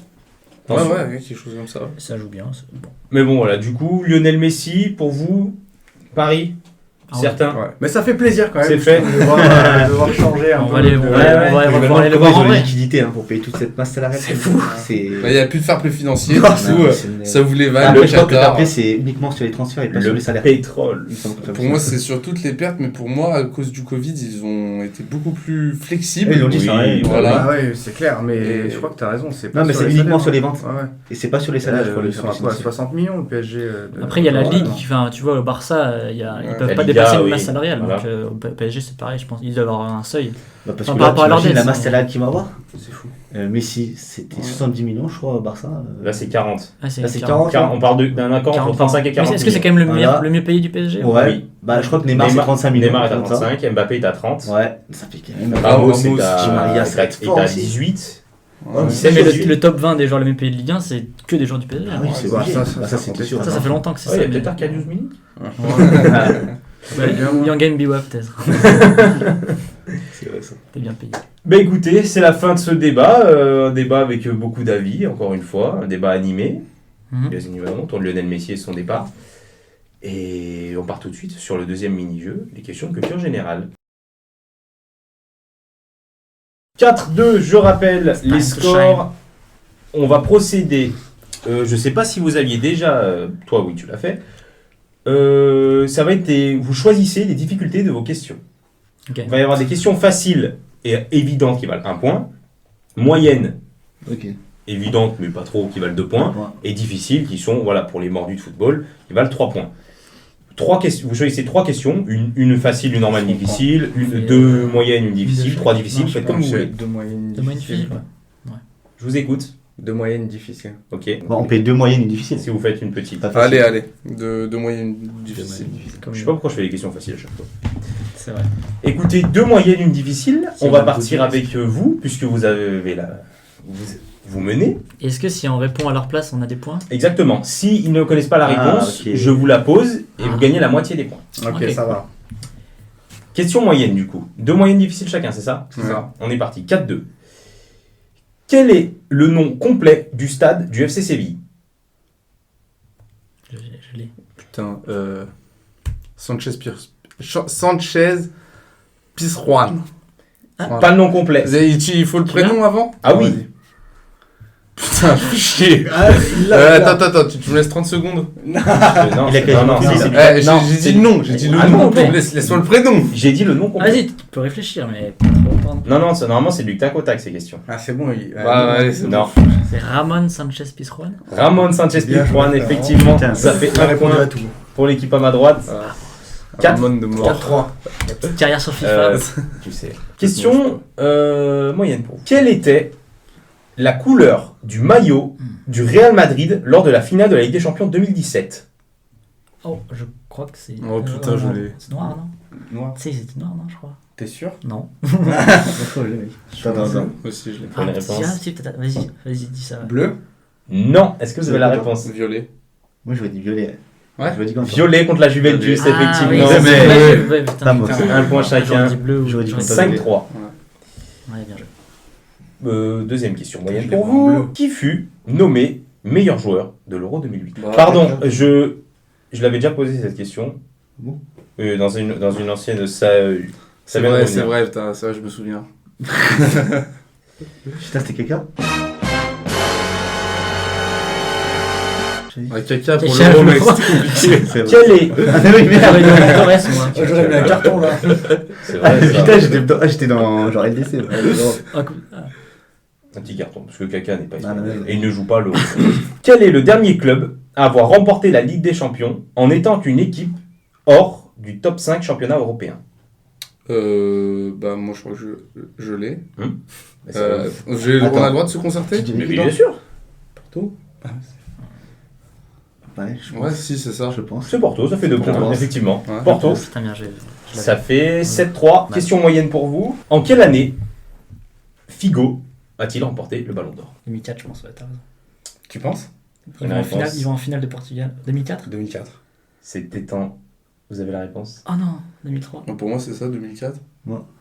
D: Ouais,
A: Attention.
D: ouais, quelque chose comme ça.
B: Ça joue bien. c'est bon.
A: Mais bon, voilà, du coup, Lionel Messi, pour vous, Paris,
B: Ah ouais.
A: certains.
C: Ouais. Mais ça fait plaisir quand même.
A: C'est fait.
C: De voir changer un
B: On
C: peu.
B: va les-
C: de-
B: on va-
A: ouais,
B: on va pouvoir les
E: Comment
B: voir
E: ils
B: en
E: ont la
B: vrai.
E: liquidité pour payer toute cette masse salariale.
C: C'est fou.
E: C'est...
D: Il n'y a plus de fair play financier, du
E: Non,
D: coup,
E: c'est une-
D: ça vous les
E: Après,
D: va, le
E: je crois que
D: Qatar.
E: après c'est uniquement sur les transferts et pas sur
A: Le
E: les salaires.
A: pétrole.
E: Il me semble que
D: Pour moi, c'est sur toutes les pertes, mais pour moi, à cause du Covid, ils ont été beaucoup plus flexibles.
E: Ils l'ont dit,
A: Oui,
E: ça, ouais.
D: voilà.
C: Ah ouais, c'est clair, mais
D: Et-
C: je crois que t'as raison. C'est pas
E: Non, mais
C: sur
E: c'est
C: les
E: uniquement
C: salaires,
E: sur les
C: hein.
E: ventes.
C: Ouais, ouais.
E: Et c'est pas sur les salaires, je crois.
C: Ils sont à quoi 60 millions le PSG
B: Après, il y a la
C: Ouais,
B: Ligue,
C: non.
B: enfin, tu vois, au Barça, ils
D: Ouais.
B: peuvent
A: La
B: pas
A: Liga,
B: dépasser une
A: oui.
B: masse salariale.
A: Voilà.
B: Donc, au PSG, c'est pareil, je pense. Ils doivent avoir un seuil.
E: Bah, parce
B: Enfin,
E: que
B: par
E: là,
B: rapport à leur
E: t'imagines
B: dette,
E: la masse
B: c'est-
E: salariale qu'il va avoir.
C: C'est fou.
E: Messi, c'était
D: Ouais.
E: 70 millions, je crois, au Barça.
A: Là, c'est 40.
B: Ah,
E: Là, c'est
B: 40.
E: 40.
A: On parle d'un accord entre 35 et 40.
B: Mais est-ce que c'est quand même
E: Voilà.
B: le mieux payé du PSG?
E: Ouais.
A: Oui.
E: Bah, je crois que Neymar, c'est 35 millions.
A: Neymar est à
E: comme ça.
A: 35, Mbappé est à 30.
E: Ouais, ça fait quand même.
A: Ramos
D: Ramos,
A: est
E: Di Maria, ça va être
A: est
E: fort
A: à
E: aussi.
A: 18.
D: Ouais.
A: C'est
B: Mais
A: possible.
B: le top 20 des joueurs les mieux payés de Ligue 1, c'est que des joueurs du PSG.
E: Ah oui, c'est
C: bah,
E: obligé.
C: ça,
E: Ça, c'était sûr.
B: Ça fait longtemps que c'est
A: Ouais, il y
B: ça.
A: a
B: mais-
A: peut-être Arcadius Milik.
B: Young Game Biwa peut-être.
E: C'est vrai, ça.
B: T'es bien payé.
A: Bah écoutez, c'est la fin de ce débat. Un débat avec beaucoup d'avis, encore une fois. Un débat animé.
B: Mhm.
A: Bien évidemment, autour de Lionel Messi et son départ. Et on part tout de suite sur le deuxième mini-jeu, les questions de culture générale. 4-2, je rappelle
B: It's time
A: les
B: to
A: scores. On va procéder. Je ne sais pas si vous aviez déjà. Toi, oui, tu l'as fait. Ça va être vous choisissez les difficultés de vos questions.
B: Ok.
A: Il va y avoir des questions faciles et évidentes qui valent 1 point, moyennes,
E: Ok.
A: évidentes mais pas trop qui valent 2 points, et difficiles qui sont voilà pour les mordus de football qui valent 3 points. Vous choisissez 3 questions, une facile, une normale, une difficile, deux moyennes, une difficile, 3 difficiles, faites comme vous voulez.
C: Deux moyennes
B: De moyenne
C: difficiles.
B: fille.
A: Je vous écoute.
C: Deux moyennes difficiles.
A: Ok.
E: Bon, on paye 2 moyennes et difficiles.
A: Si vous faites une petite.
E: Pas facile.
D: Allez, de moyenne difficile.
B: Comme
A: Je sais pas pourquoi je fais des questions faciles à chaque fois.
B: C'est vrai.
A: Écoutez, 2 moyennes, une difficile.
E: C'est
A: On va
E: une
A: partir
E: bonne
A: avec vous, puisque vous avez la. Vous menez.
B: Est-ce que si on répond à leur place, on a des points?
A: Exactement. S'ils ne connaissent pas la
E: Ah,
A: réponse,
E: ok.
A: je vous la pose et
B: Ah.
A: vous gagnez la moitié des points.
C: Ok,
B: Ok.
C: ça va.
A: Question moyenne du coup. 2 moyennes difficiles chacun, c'est ça?
C: C'est ça.
A: On est parti. 4-2. Quel est le nom complet du stade du FC Séville?
B: Je l'ai.
D: Putain, Sanchez Pizjuan.
B: Ah.
A: Pas le nom complet.
D: Il faut le prénom avant?
A: Ah oui.
D: Vas-y. Putain, fais chier. Attends, tu me laisses 30 secondes.
A: Non,
E: Il a quasiment
A: si,
E: fini.
A: c'est lui.
D: J'ai dit le nom, j'ai dit le
A: Ah
D: nom.
A: non, mais-
D: Laisse-moi le prénom.
A: J'ai dit le nom complet.
B: Vas-y, tu peux réfléchir, mais pas trop longtemps.
A: Non, normalement c'est du tac au tac ces questions.
C: Ah, c'est bon. Il...
D: Allez, c'est
A: Non.
B: C'est Ramon Sanchez Pizjuan.
A: Ramon Sanchez
C: Bien
A: Pizjuan,
C: joué,
A: effectivement.
E: Putain,
A: Ça fait
C: Il a
A: 1
C: répondu
A: point
C: à tout.
A: pour l'équipe à ma droite. Quatre.
D: Ramon de mort.
C: 4-3.
B: Petite carrière sur FIFA.
A: Tu sais. Question moyenne pour vous. Quelle était la couleur du maillot du Real Madrid lors de la finale de la Ligue des Champions 2017?
B: Oh, je crois que c'est.
D: Oh, putain, je l'ai.
B: C'est noir, non?
C: Noir.
B: Tu sais, c'était noir, non, je crois.
C: T'es sûr?
B: Non.
E: Attends.
D: Aussi, je l'ai.
A: Faut une réponse.
B: Si, peut-être. Vas-y, dis ça.
C: Bleu?
A: Non. Est-ce que vous avez la réponse?
D: Violet.
E: Moi, j'aurais dit violet.
D: Ouais.
E: J'aurais dit comme ça.
A: Violet contre la Juventus,
B: Ah,
A: effectivement.
B: oui,
E: c'est
B: c'est
E: vrai.
B: vrai, putain.
E: Putain, moi,
A: Un point
B: J'aurais
A: chacun.
B: dit bleu ou
E: J'aurais dit
B: j'aurais dit-
A: 5-3.
B: Ouais, bien joué.
A: Deuxième question moyenne
C: Je l'ai
A: pour
C: pas en bleu.
A: vous. Qui fut nommé meilleur joueur de l'Euro 2008?
D: Bah,
A: Pardon, je l'avais déjà posé cette question.
E: Bon.
A: Dans une ancienne. Ça
D: C'est
A: vient de
D: vrai,
A: revenir.
D: c'est vrai, putain, ça je me souviens.
E: Putain, c'était quelqu'un
D: Un caca pour
B: C'est
D: l'euro,
B: cher,
D: mec,
B: je crois.
D: c'était compliqué.
E: C'est vrai.
A: Quel est.
E: Ah oui,
B: J'aurais
E: merde.
B: dit Torres, moi.
C: J'aurais mis un carton là.
A: C'est
E: Ah,
A: vrai, ça.
E: putain, j'étais dans genre LDC.
B: Ah, cool. Ah.
A: Un petit carton, parce que Kaka n'est pas
E: Ah,
A: espagnol.
E: non,
A: Et il ne joue pas l'Euro. Quel est le dernier club à avoir remporté la Ligue des Champions en étant une équipe hors du top 5 championnat européen?
D: Bah, moi je crois que je l'ai.
A: Bah, ça va.
D: On
E: Attends.
D: a le droit de se concerter?
A: Mais bien sûr,
D: Porto?
E: Ouais, je
D: Ouais,
E: pense.
D: si, c'est ça.
E: Je pense.
A: c'est Porto, ça fait 2 points,
E: Porto.
A: effectivement.
D: Ouais.
A: Porto,
B: Putain, bien, je l'avais.
A: ça fait 7-3. Question moyenne pour vous. En quelle année Figo a-t-il remporté le Ballon d'Or?
B: 2004, je pense, ouais, t'as raison.
C: Tu penses?
A: Une réponse.
B: Ils vont en finale de Portugal. 2004?
C: 2004.
A: C'était en. Vous avez la réponse?
B: Oh non, 2003.
D: Non, pour moi, c'est ça, 2004.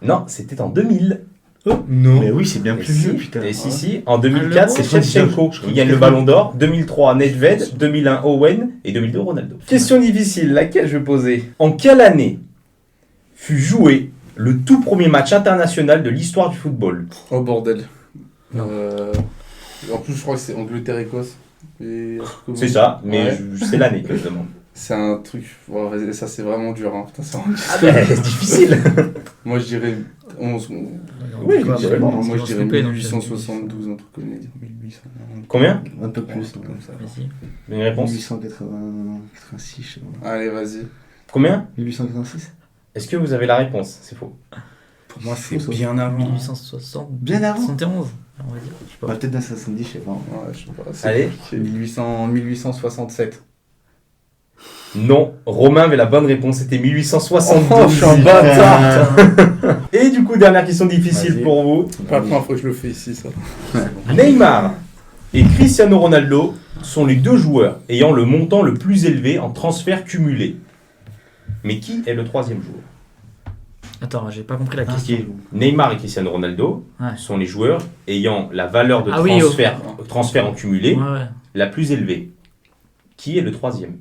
A: Non, c'était en 2000.
C: Non.
E: Mais oui, c'est bien
A: Et
E: plus
A: si,
E: vieux, putain.
A: et si, en 2004, c'est
E: l'Euro.
A: Shevchenko qui gagne le Ballon d'Or, 2003, Nedved, 2001, Owen et 2002, Ronaldo. Question difficile, laquelle je vais poser. En quelle année fut joué le tout premier match international de l'histoire du football?
D: Oh bordel.
B: Non.
D: En plus, je crois que c'est Angleterre-Écosse. Et-
A: C'est ça, mais
D: Ouais.
A: c'est l'année que je demande.
D: C'est un truc. Ouais, vas-y, ça, c'est vraiment dur. Hein. Putain, ça...
A: Ah ben, c'est difficile.
D: Moi, je dirais 11.
A: Oui,
E: Quoi,
A: je dirais
E: bon,
A: bon.
D: Moi, je
B: vont se
D: dirais
B: couper, donc,
D: 1872, un truc comme ça.
C: 1800.
A: Combien?
E: Un peu plus.
C: Comme ça.
B: Vas-y.
A: Une réponse?
E: 1886, je sais pas.
D: Allez, vas-y.
A: Combien?
E: 1886
A: Est-ce que vous avez la réponse? C'est faux.
C: Pour moi, c'est
E: Fou, ça.
C: bien avant.
B: 1860.
E: Bien avant.
B: 71, on va dire. Je sais pas.
E: Peut-être dans 70, je sais pas.
D: Ouais, je sais pas. c'est
A: Allez.
D: compliqué.
C: 1867.
A: Non, Romain avait la bonne réponse, c'était 1872.
D: Oh, je suis un bâtard.
A: Et du coup, dernière question difficile
D: Vas-y.
A: pour vous.
D: C'est pas la première fois que je le fais ici, ça.
A: Neymar et Cristiano Ronaldo sont les deux joueurs ayant le montant le plus élevé en transfert cumulé. Mais qui est le troisième joueur?
B: Attends, j'ai pas compris la
E: Ah,
B: question.
E: ok.
A: Neymar et Cristiano Ronaldo
B: Ouais.
A: sont les joueurs ayant la valeur de
B: Ah oui,
A: transfert en cumulé
B: Ouais, ouais.
A: la plus élevée. Qui est le troisième?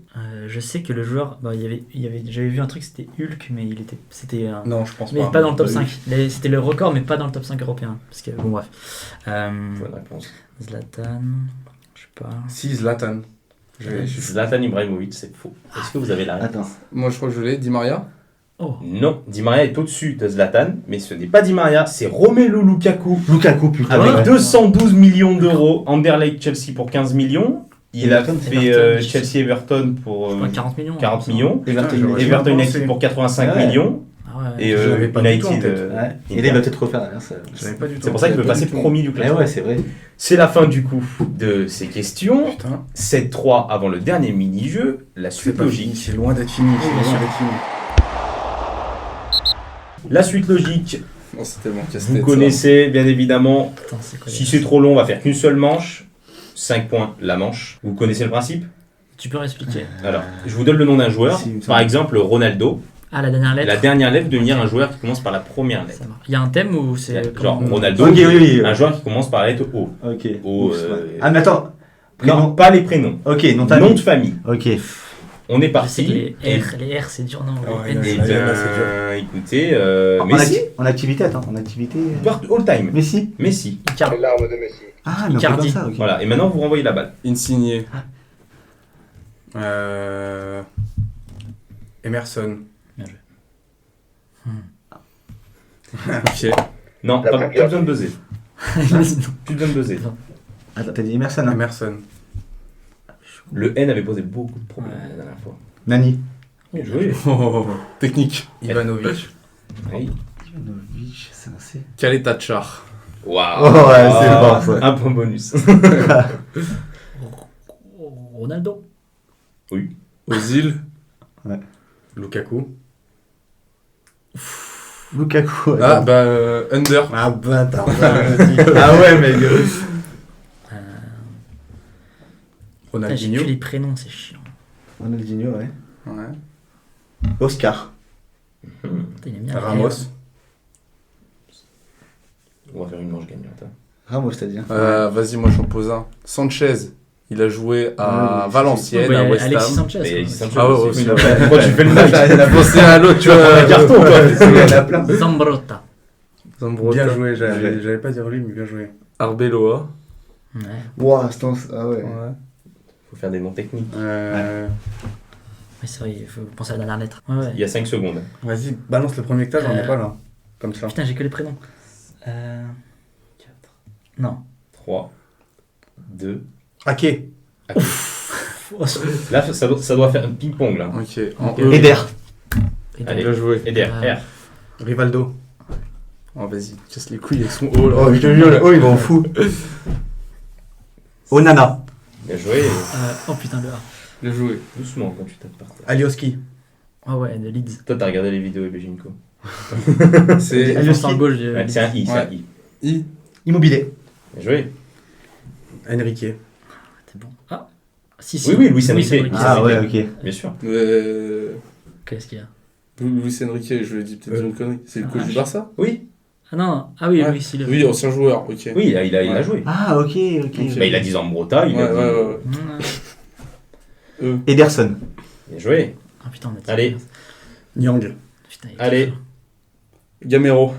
B: Je sais que le joueur, bah, j'avais vu un truc, c'était Hulk, mais c'était
C: Non, je pense
B: mais
C: pas.
B: pas dans le top
C: Pas
B: 5. C'était le record, mais pas dans le top 5 européen. Parce que, bon, bref.
A: Bonne réponse.
B: Zlatan, je sais pas.
C: Si, Zlatan. Je suis
A: Zlatan Ibrahimovic, c'est faux. Est-ce que vous avez la réponse?
E: Attends.
D: Moi, je crois que je l'ai. Di Maria.
B: Oh,
A: Non, Di Maria est au-dessus de Zlatan, mais ce n'est pas Di Maria, c'est Romelu Lukaku.
E: Lukaku, putain.
A: Avec
E: ouais.
A: 212 millions d'euros, Anderlecht Chelsea pour 15 millions. Il a
E: Everton,
A: fait
B: Everton,
A: Chelsea Everton pour
B: je crois 40 millions.
A: 40 millions.
E: Everton,
C: Putain,
E: United.
A: Everton
C: pensé.
A: United pour 85
E: Ouais.
A: millions.
B: Ah ouais.
A: Et
C: Je l'avais pas du tout en
A: United.
C: tête.
E: Ouais. Et là, il va peut-être refaire l'inverse.
C: Je l'avais pas du tout.
A: C'est pour ça qu'il veut passer premier du
E: Ouais,
A: classement.
E: ouais, c'est vrai.
A: C'est la fin du coup de ces questions.
C: Putain.
A: 7-3 avant le dernier mini-jeu. La
C: C'est
A: suite
C: pas fini,
A: logique.
C: c'est loin d'être fini.
B: Oui,
C: C'est
B: bien
C: loin
B: sûr.
C: d'être fini.
A: La suite logique,
D: Oh, c'est tellement casse-tête.
A: vous
D: ça.
A: connaissez bien évidemment.
B: Attends, c'est quoi
A: Si
B: les-
A: c'est trop long, on va faire qu'une seule manche. 5 points la manche. Vous connaissez le principe?
B: Tu peux réexpliquer.
A: Alors, je vous donne le nom d'un joueur.
E: Si, il me semble.
A: Par exemple, Ronaldo.
B: Ah, la dernière lettre.
A: La dernière lettre devenir un joueur qui commence par la première lettre.
B: Ça marche. Il y a un thème ou c'est.
A: Genre
B: comment-
A: Ronaldo,
E: Ok, oui.
A: un joueur qui commence par la lettre O.
E: Ok.
A: Oh,
E: Oups,
A: euh,
E: ouais. Ah, mais attends.
A: Non,
E: Prénom.
A: pas les prénoms.
E: Ok, non, t'as
A: Nom de famille.
E: Ok.
A: On est
B: Je sais
A: parti.
B: que les R c'est dur, non?
C: Ah ouais,
B: les N,
C: là,
A: Et
B: c'est-
C: là,
A: bien, écoutez,
E: En,
A: Messi.
E: en activité, attends. En activité.
A: All time.
E: Messi.
A: Messi.
B: Icardi.
F: Les larmes de Messi.
E: Ah, mais on fait
B: Icardi.
E: comme ça, ok.
A: Voilà. Et maintenant, vous renvoyez la balle.
D: Insigné.
C: Emerson.
B: Bien joué.
D: Ok.
A: Non,
F: La
A: pas,
F: première.
A: plus besoin de buzzer. Plus besoin de buzzer.
E: Attends, t'as dit Emerson, hein.
C: Emerson.
A: Le N avait posé beaucoup de problèmes
B: Ouais.
A: la dernière fois.
E: Nani.
A: Bien joué.
D: Oh, technique.
C: Ivanovic.
A: Oui.
E: Ivanovic, c'est un C.
D: Kaletachar.
A: Waouh.
E: Oh, ouais, c'est fort, ça.
A: Un point bonus.
B: Ronaldo.
D: Ozil.
C: Lukaku.
E: Lukaku. ouais.
D: Ah, bah, Under.
C: Ah, bâtard.
E: Ah ouais, mec.
B: Putain, j'ai
C: Ronaldinho.
B: plus les prénoms, c'est chiant.
E: Ronaldinho, ouais.
D: Ouais.
E: Oscar.
B: Putain, il aime bien les
C: Ramos.
B: R.
A: On va faire une manche gagnante. Hein.
E: Ramos, t'as dit.
D: Vas-y, moi j'en pose un. Sanchez. Il a joué à
E: Oui,
D: Valenciennes,
B: Ouais,
D: à West
B: Alexis
D: Ham.
B: Sanchez.
A: Mais
B: quoi.
A: il s'en
D: Ah ouais,
A: aussi.
D: aussi,
A: Oui,
D: ouais.
A: Pourquoi tu fais le match?
D: Il a pensé à l'autre, tu
A: Tu vas prendre un
D: vois.
A: carton, toi.
E: Il y en a plein.
B: Zambrotta.
C: Bien joué, j'allais pas dire lui, mais bien joué.
D: Arbeloa.
B: Ouais.
E: Ouah, ah ouais.
A: Faut faire des noms techniques.
B: Oui, c'est vrai, il faut penser à la dernière lettre. Ouais, ouais.
A: Il y a 5 secondes.
C: Vas-y, balance le premier que t'as, j'en ai pas là. Comme ça.
B: Putain, j'ai que les prénoms. Non.
A: 3, 2.
C: Ake.
B: Oh, ce-
A: Là, ça doit faire un ping-pong, là.
D: Ok. En
B: Ok.
D: E.
E: Eder.
A: Allez.
D: Bien joué.
A: Eder,
B: Ah.
A: R.
C: Rivaldo.
D: Oh, vas-y, casse les couilles avec son O là.
E: Oh, je te jure, oh, il m'en fout. Onana.
A: Bien joué.
B: Oh putain, le A.
D: Bien joué.
A: Doucement quand tu tapes par terre.
C: Alioski.
B: Ah ouais, de Leeds.
A: Toi, t'as regardé les vidéos Ebejinko.
D: C'est
B: Défenseur gauche de
A: Ouais,
B: Leeds.
A: c'est un I, c'est un
D: Ouais.
A: I.
D: I.
E: Immobilier.
A: Bien joué.
C: Enrique.
B: C'est bon. Ah, si, si.
A: Oui, oui, Luis Enrique.
E: Ah ouais, ok.
A: Bien sûr.
B: Qu'est-ce qu'il y a?
D: Luis Enrique, je lui ai dit peut-être une connerie. C'est le coach
B: Ah,
D: du Barça?
A: Oui,
B: Ah non, ah oui,
D: Ouais.
B: oui, si le.
D: Oui, ancien joueur, ok.
A: oui, il a joué.
E: Ah, ok, ok.
D: Ok.
A: Bah, il a 10 ans en Bretagne. Il
D: Ouais,
A: a dit-
D: ouais, ouais.
B: Mmh.
E: Ederson.
A: Bien joué.
B: Ah putain, on a dit.
A: Allez.
C: Nyang.
B: Putain, il y a
A: Allez.
B: quelque chose.
D: Gamero.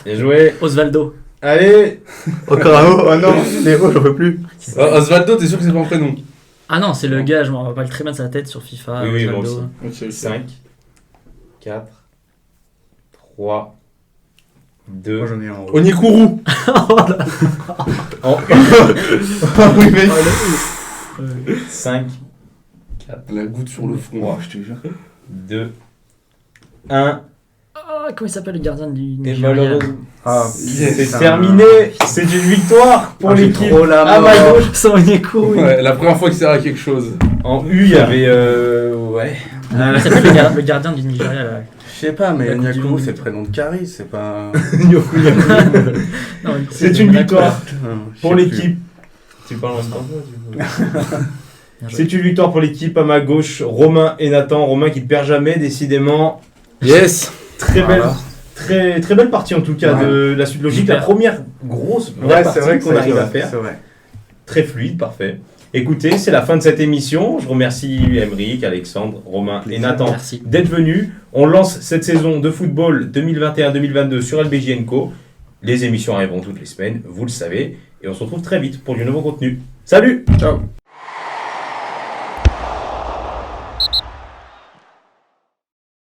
A: Bien joué.
B: Osvaldo.
A: Allez.
E: Encore un O. Oh non, les O, j'en peux plus.
D: Osvaldo, t'es sûr que c'est pas un prénom?
B: Ah non, c'est le gars, je me rappelle très bien de sa tête sur FIFA.
A: Oui, oui, moi
B: Osvaldo.
A: aussi.
D: Ok, ok.
A: 5, 4, 3, 2.
C: Moi j'en ai un en haut.
D: Onyekuru.
A: En
E: Oui, mec.
A: 5, 4,
D: La goutte sur le front.
E: Oh, je te jure.
A: 2, 1.
B: Ah, comment il s'appelle le gardien du
A: Et
B: Nigeria?
A: malheureusement,
C: Ah,
A: c'est
C: putain.
A: terminé. C'est une victoire pour
C: Ah, j'ai
A: l'équipe.
C: trop la
A: À ma
C: mort.
A: gauche.
B: Sans Onyekuru, oui.
D: Ouais, la première fois qu'il sert à quelque chose.
A: En U, il y avait
D: Ouais.
B: Il s'appelle le gardien du Nigeria. Là.
D: Je sais pas, mais
B: La Coupe du
D: Nyakuru,
B: Monde.
D: c'est le prénom de Kari, c'est pas.
A: Nyoku, Nyoku.
B: Non,
A: C'est
B: de
A: une
B: Monaco.
A: victoire
D: Je
A: pour
D: sais
A: l'équipe. Tu parles en sport,
B: Bien joué.
A: C'est une victoire pour l'équipe à ma gauche, Romain et Nathan. Romain qui ne perd jamais, décidément.
D: plus. Yes.
A: Très belle,
D: Voilà.
A: très belle partie en tout cas
C: Ouais.
A: de la suite logique.
B: Hyper.
A: La première grosse vraie partie qu'on arrive à faire.
C: C'est vrai.
A: Très fluide, parfait. Écoutez, c'est la fin de cette émission. Je remercie Aymeric, Alexandre, Romain et Nathan
B: Merci.
A: d'être venus. On lance cette saison de football 2021-2022 sur LBJ & Co. Les émissions arriveront toutes les semaines, vous le savez. Et on se retrouve très vite pour du nouveau contenu. Salut!
D: Ciao.